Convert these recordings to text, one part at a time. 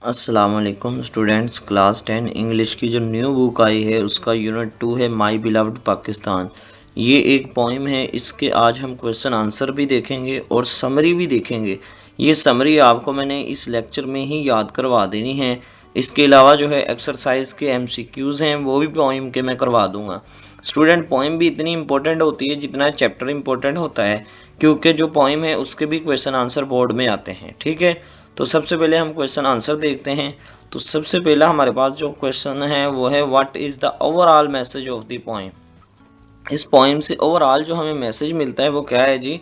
अस्सलाम वालेकुम students. Class 10 English की जो न्यू बुक आई है उसका यूनिट 2 है माई बिलव्ड पाकिस्तान। ये एक पोइम है। इसके आज हम क्वेश्चन आंसर भी देखेंगे और समरी भी देखेंगे। ये समरी आपको मैंने इस लेक्चर में ही याद करवा देनी है। इसके अलावा जो है एक्सरसाइज के MCQs हैं वो भी पोइम के मैं करवा दूंगा। स्टूडेंट, पोइम भी इतनी इंपॉर्टेंट होती है जितना चैप्टर इंपॉर्टेंट होता है, क्योंकि जो पोइम है उसके भी क्वेश्चन आंसर बोर्ड में आते हैं। ठीक है, तो सबसे पहले हम क्वेश्चन आंसर देखते हैं। तो सबसे पहला हमारे पास जो क्वेश्चन है वो है what is the overall message of the poem. इस पोइम से ओवरऑल जो हमें मैसेज मिलता है वो क्या है जी?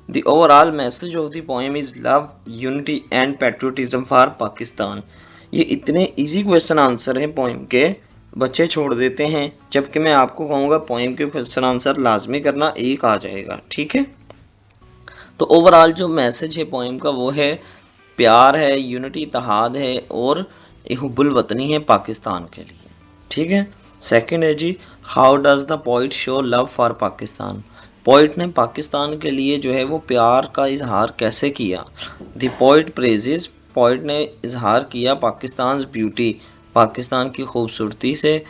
The overall message of the poem is love, unity and patriotism for Pakistan. ये इतने इजी क्वेश्चन आंसर हैं पोइम के, बच्चे छोड़ देते हैं, जबकि मैं आपको कहूँगा पोइम के क्वेश्चन आंसर लाजमी करना, एक आ जाएगा। ठीक है, तो ओवरऑल जो मैसेज है पोइम का वो है प्यार है, यूनिटी इत्तेहाद है और हुब्बुल वतनी है पाकिस्तान के लिए। ठीक है, सेकंड है जी how does the poet show love for Pakistan. Poet ने पाकिस्तान के लिए जो है वो प्यार का इजहार कैसे किया। द पोइट प्रेजेस, पोइट ने इजहार किया पाकिस्तान ब्यूटी, पाकिस्तान की खूबसूरती से,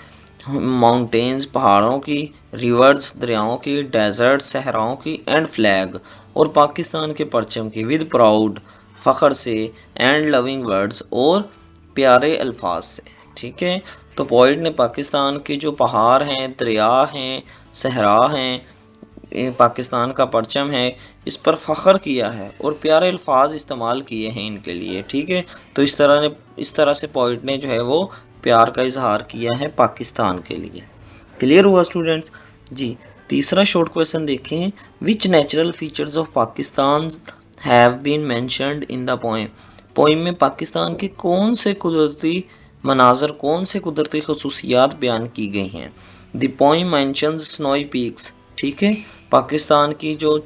माउंटेन्स पहाड़ों की, रिवर्स दरियाओं की, डेजर्ट सहराओं की, एंड फ्लैग और पाकिस्तान के परचम की, विद प्राउड फ़ख्र से, एंड लविंग वर्ड्स और प्यारे अल्फाज से। ठीक है, तो पोइट ने पाकिस्तान के जो पहाड़ हैं, दरिया हैं, सहरा हैं, पाकिस्तान का परचम है, इस पर फ़ख्र किया है और प्यारे अल्फाज इस्तेमाल किए हैं इनके लिए। ठीक है, तो इस तरह से पोइट ने जो है वो प्यार का इजहार किया है पाकिस्तान के लिए। क्लियर हुआ स्टूडेंट्स जी। तीसरा शॉर्ट क्वेश्चन देखें, which natural features of Pakistan have been mentioned in the poem. Poem में पाकिस्तान के कौन से कुदरती मनाजर, कौन से कुदरती खसूसियात बयान की गई हैं। The poem mentions snowy peaks. ठीक है, पाकिस्तान की जो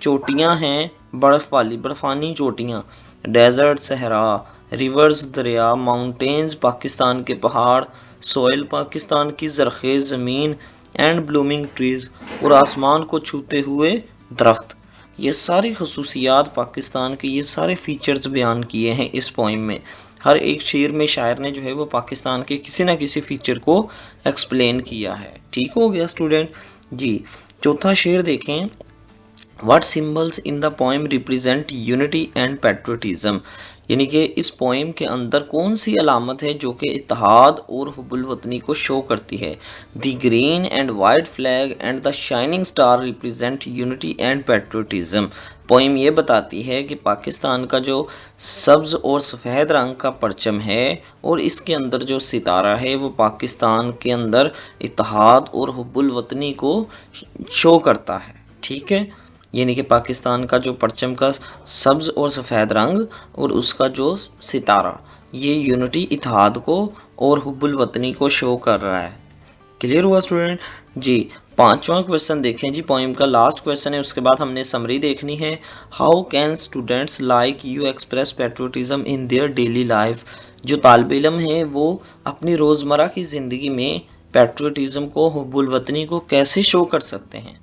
चोटियां हैं, बर्फानी चोटियां, डेजर्ट सहरा, रिवर्स दरिया, माउंटेन्स पाकिस्तान के पहाड़, सोइल पाकिस्तान की ज़रख़ेज़ ज़मीन, एंड ब्लूमिंग ट्रीज़ और आसमान को छूते हुए दरख्त। ये सारी खसूसियात पाकिस्तान के, ये सारे फीचर्स बयान किए हैं इस पोइम में। हर एक शेर में शायर ने जो है वो पाकिस्तान के किसी न किसी फीचर को एक्सप्लेन किया है। ठीक हो गया स्टूडेंट जी। चौथा शेर देखें, what symbols in the poem represent unity and patriotism. यानी कि इस पोइम के अंदर कौन सी अलामत है जो कि इत्तेहाद और हुब्बुल वतनी को शो करती है। The green and white flag and the shining star represent unity and patriotism. Poem ये बताती है कि पाकिस्तान का जो सब्ज़ और सफ़ेद रंग का परचम है और इसके अंदर जो सितारा है वो पाकिस्तान के अंदर इत्तेहाद और हुब्बुल वतनी को शो करता है। ठीक है, यानी कि पाकिस्तान का जो परचम का सब्ज़ और सफ़ेद रंग और उसका जो सितारा, ये यूनिटी इत्तेहाद को और हुब्बुल वतनी को शो कर रहा है। क्लियर हुआ स्टूडेंट जी। पांचवा क्वेश्चन देखें जी, पोइम का लास्ट क्वेश्चन है, उसके बाद हमने समरी देखनी है। How can students like you express patriotism in their daily life. जो तालिब इल्म है वो अपनी रोज़मर्रा की ज़िंदगी में पैट्रियोटिज्म को, हुब्बुल वतनी को कैसे शो कर सकते हैं।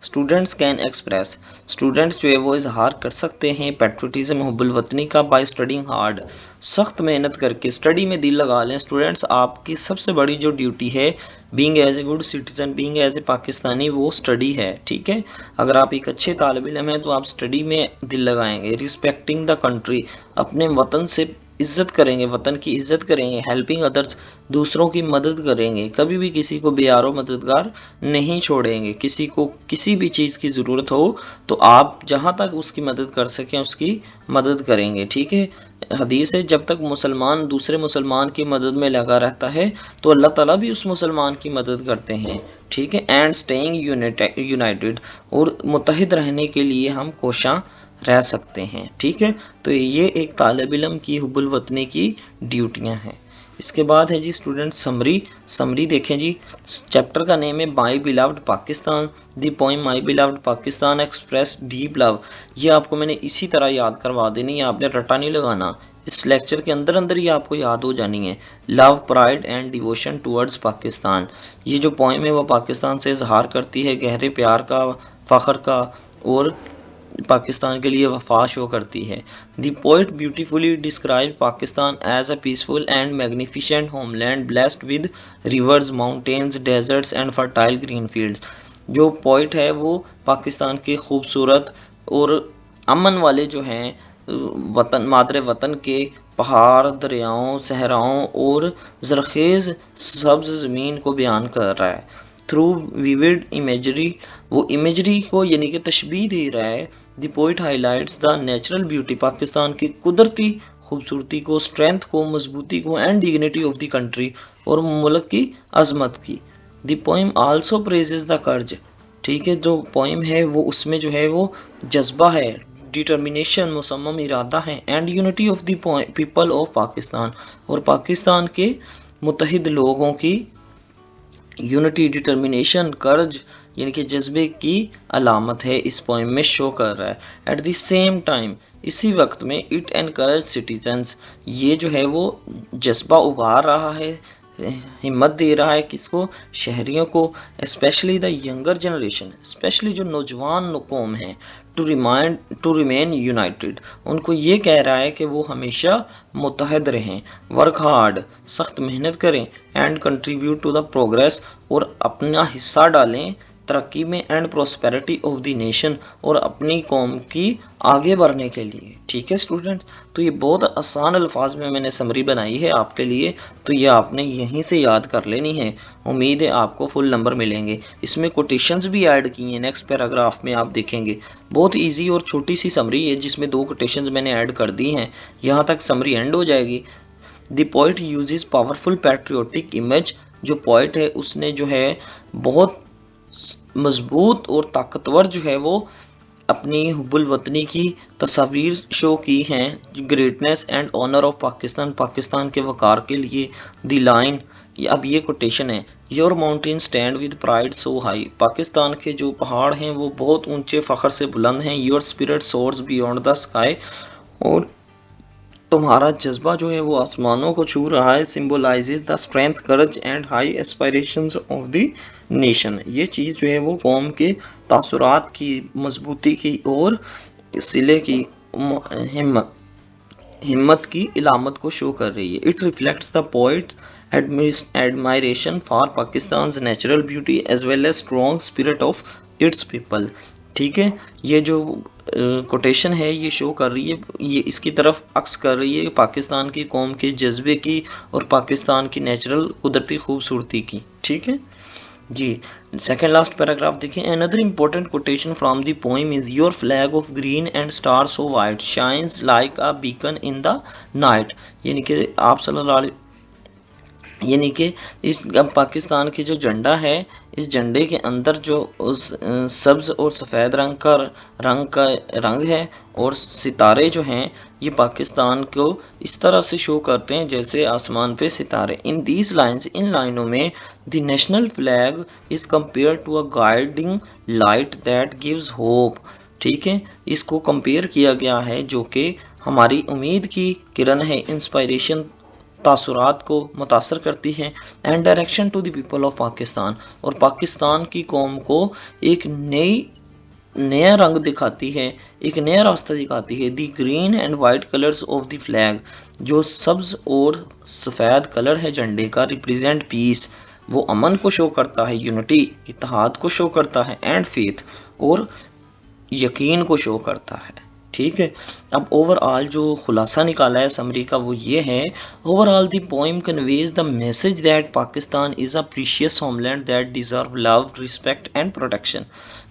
स्टूडेंट्स कैन एक्सप्रेस, स्टूडेंट्स जो है वो इजहार कर सकते हैं पैट्रियोटिज्म, हुब्बुल वतनी का, बाय स्टडिंग हार्ड, सख्त मेहनत करके, स्टडी में दिल लगा लें। स्टूडेंट्स, आपकी सबसे बड़ी जो ड्यूटी है being as a good citizen, being as a Pakistani, वो स्टडी है। ठीक है, अगर आप एक अच्छे तालिब इल्म हैं तो आप स्टडी में दिल लगाएंगे। रिस्पेक्टिंग द कंट्री, अपने वतन से इज़्ज़त करेंगे, वतन की इज़्ज़त करेंगे। हेल्पिंग अदर्स, दूसरों की मदद करेंगे, कभी भी किसी को बेयारो मददगार नहीं छोड़ेंगे। किसी को किसी भी चीज़ की ज़रूरत हो तो आप जहाँ तक उसकी मदद कर सकें उसकी मदद करेंगे। ठीक है, हदीस है, जब तक मुसलमान दूसरे मुसलमान की मदद में लगा रहता है तो अल्लाह ताला भी उस मुसलमान की मदद करते हैं। ठीक है, एंड स्टेइंग यूनाइटेड, और मुत्तहिद रहने के लिए हम कोशां रह सकते हैं। ठीक है, तो ये एक तालिब इल्म की हुब्बुल वतनी की ड्यूटियां हैं। इसके बाद है जी स्टूडेंट समरी देखें जी। चैप्टर का नेम है my beloved Pakistan. The poem my beloved Pakistan express deep love. ये आपको मैंने इसी तरह याद करवा देनी है, आपने रट्टा नहीं लगाना। इस लेक्चर के अंदर अंदर ही आपको याद हो जानी है। Love, pride and devotion towards Pakistan. ये जो पोइम है वो पाकिस्तान से इजहार करती है गहरे प्यार का, फ़ख्र का और पाकिस्तान के लिए वफा शो करती है। The poet beautifully describe Pakistan as a peaceful and magnificent homeland blessed with rivers, mountains, deserts and fertile green fields. जो पोइट है वो पाकिस्तान के खूबसूरत और अमन वाले जो हैं वतन, मादरे वतन के पहाड़, दरियाओं, सहराओं और ज़रख़ेज़ सब्ज़ ज़मीन को बयान कर रहा है। थ्रू विविड इमेजरी, वो इमेजरी को यानी कि तशबीह दे रहा है। The poet highlights the natural beauty, Pakistan की कुदरती खूबसूरती को, स्ट्रेंथ को, मजबूती को and dignity of the country, और मुल्क की अजमत की। The poem also praises the कर्ज, ठीक है, जो पोइम है वो उसमें जो है वो जज्बा है, डिटर्मिनेशन, मुसम्मम इरादा है, and unity of the people of Pakistan, और पाकिस्तान के मुत्तहिद लोगों की यूनिटी, डिटर्मिनेशन, कर्ज यानी कि जज्बे की अलामत है, इस पोइम में शो कर रहा है। एट द सेम टाइम, इसी वक्त में, इट एनकरेज सिटीजन्स, ये जो है वो जज्बा उभार रहा है, हिम्मत दे रहा है किसको, शहरियों को, specially the younger generation, specially जो नौजवान कौम है, टू रिमेन यूनाइटेड, उनको ये कह रहा है कि वो हमेशा मुत्तहद रहें, वर्क हार्ड, सख्त मेहनत करें, and contribute to the progress, और अपना हिस्सा डालें तरक्की में, and prosperity of the nation, और अपनी कौम की आगे बढ़ने के लिए। ठीक है स्टूडेंट्स, तो ये बहुत आसान अल्फाज में मैंने समरी बनाई है आपके लिए, तो ये आपने यहीं से याद कर लेनी है। उम्मीद है आपको फुल नंबर मिलेंगे। इसमें कोटेशंस भी ऐड की हैं, नेक्स्ट पैराग्राफ में आप देखेंगे। बहुत ईजी और छोटी सी समरी है जिसमें 2 कोटेशंस मैंने ऐड कर दी हैं। यहाँ तक समरी एंड हो जाएगी। The poet uses powerful patriotic image, जो पोइट है उसने जो है बहुत मजबूत और ताकतवर जो है वो अपनी हुब्बुल वतनी की तस्वीर शो की हैं, greatness and honour of Pakistan, Pakistan के वकार के लिए। द लाइन, अब ये कोटेशन है, your mountain stand with pride so high, Pakistan के जो पहाड़ हैं वो बहुत ऊंचे फ़ख्र से बुलंद हैं। Your spirit source beyond the sky, और तुम्हारा जज्बा जो है वो आसमानों को छू रहा है। Symbolises the strength, courage and high aspirations of the nation, ये चीज़ जो है वो कौम के तासुरात की, मजबूती की और सिले की, हिम्मत की इलामत को शो कर रही है। It reflects the poet admiration for Pakistan natural beauty as well as strong spirit of its people. ठीक है, ये जो कोटेशन है ये शो कर रही है, ये इसकी तरफ अक्स कर रही है पाकिस्तान की कौम के जज्बे की और पाकिस्तान की नेचुरल कुदरती खूबसूरती की। ठीक है जी, सेकेंड लास्ट पैराग्राफ देखिए। Another important quotation from the poem is your flag of green and star so white shines like a beacon in the night, यानी कि आप सल्लल्लाहु, यानी कि इस पाकिस्तान की जो झंडा है, इस झंडे के अंदर जो उस सब्ज़ और सफ़ेद रंग है, और सितारे जो हैं ये पाकिस्तान को इस तरह से शो करते हैं जैसे आसमान पे सितारे। इन दीज लाइन्स, इन लाइनों में, the national flag is compare to a guiding light that gives hope. ठीक है, इसको कंपेयर किया गया है जो कि हमारी उम्मीद की किरण है, इंस्पायरेशन, तासुरात को मुतासर करती है, and direction to the people of Pakistan, और पाकिस्तान की कौम को एक नया रंग दिखाती है, एक नया रास्ता दिखाती है। The green and white colours of the flag, जो सब्ज़ और सफ़ेद कलर है झंडे का, रिप्रेजेंट पीस, वो अमन को शो करता है, यूनिटी, इत्तेहाद को शो करता है, एंड फेथ, और यकीन को शो करता है। ठीक है, अब ओवरऑल जो खुलासा निकाला है समरी का वो ये है, overall the poem conveys the message that Pakistan is a precious homeland that deserve love, respect and protection.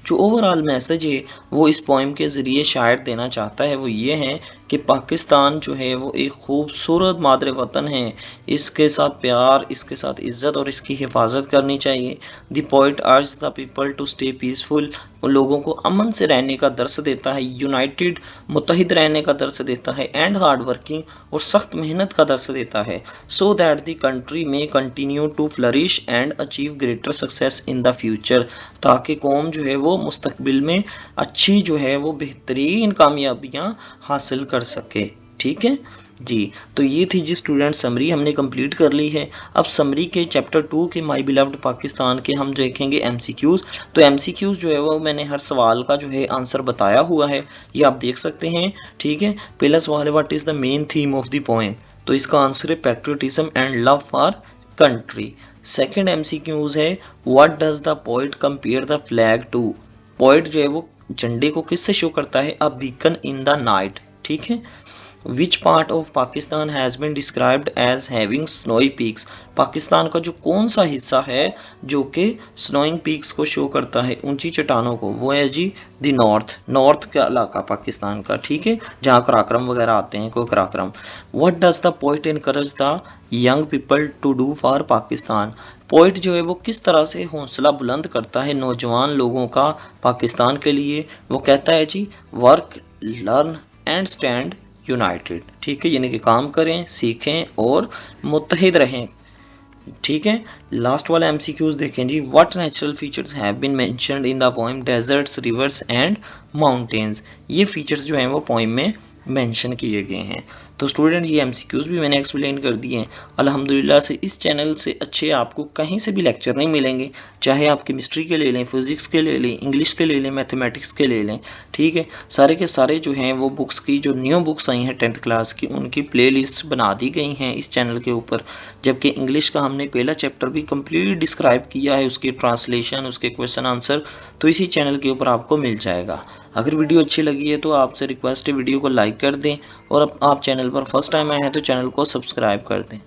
जो ओवरऑल मैसेज है वो इस पोइम के ज़रिए शायर देना चाहता है वो ये है कि पाकिस्तान जो है वो एक खूबसूरत मादरे वतन है, इसके साथ प्यार, इसके साथ इज़्ज़त और इसकी हिफाजत करनी चाहिए। The poet urge the people to stay peaceful, लोगों को अमन से रहने का दर्स देता है, यूनाइटेड, मुत्तहिद रहने का दर्स देता है, एंड हार्ड वर्किंग, और सख्त मेहनत का दर्स देता है, so that the country may continue to flourish and achieve greater success in the future, ताकि कौम जो है वो मुस्तकबिल में अच्छी जो है वो बेहतरीन कामयाबियाँ हासिल कर सके। ठीक है जी। तो ये थी जी स्टूडेंट समरी हमने कंप्लीट कर ली है। अब समरी के चैप्टर 2 के माय बिलव्ड पाकिस्तान के हम देखेंगे एमसीक्यूज़। तो एमसीक्यूज़ जो है वो मैंने हर सवाल का जो है आंसर बताया हुआ है, ये आप देख सकते हैं। ठीक है, पहला सवाल है what is the main theme of the poem, तो इसका आंसर है patriotism and love for country. Second MCQs है what does the poet compare the flag to, poet जो है वो झंडे को किससे शो करता है, a beacon in the night. ठीक है, which part of Pakistan has been described as having snowy peaks, Pakistan का जो कौन सा हिस्सा है जो कि स्नोइंग पीक्स को शो करता है, ऊंची चट्टानों को, वो है जी द नॉर्थ, नॉर्थ का इलाका पाकिस्तान का। ठीक है, जहाँ कराक्रम वगैरह आते हैं, कोई Karakoram. What does the poet encourage the young people to do for Pakistan, poet जो है वो किस तरह से हौसला बुलंद करता है नौजवान लोगों का पाकिस्तान के लिए, वो कहता है जी work learn and stand united. ठीक है, यानी कि काम करें, सीखें और मुत्तहिद रहें। ठीक है, लास्ट वाला एमसीक्यूज देखें जी, what natural features have been mentioned in the poem deserts rivers and mountains, ये फीचर्स जो हैं वो पोएम में मेंशन किए गए हैं। तो स्टूडेंट ये एमसीक्यूज भी मैंने एक्सप्लेन कर दिए हैं। अल्हम्दुलिल्लाह से इस चैनल से अच्छे आपको कहीं से भी लेक्चर नहीं मिलेंगे, चाहे आप केमिस्ट्री के ले लें, फिजिक्स के ले लें, इंग्लिश के ले लें, मैथमेटिक्स के ले लें। ठीक है, सारे के सारे जो हैं वो बुक्स की जो न्यू बुक्स आई हैं 10th क्लास की, उनकी प्ले लिस्ट बना दी गई हैं इस चैनल के ऊपर। जबकि इंग्लिश का हमने पहला चैप्टर भी कंप्लीट डिस्क्राइब किया है, उसकी ट्रांसलेशन, उसके क्वेश्चन आंसर, तो इसी चैनल के ऊपर आपको मिल जाएगा। अगर वीडियो अच्छी लगी है तो आपसे रिक्वेस्ट है वीडियो को लाइक कर दें, और अब आप चैनल पर फर्स्ट टाइम आए हैं तो चैनल को सब्सक्राइब कर दें।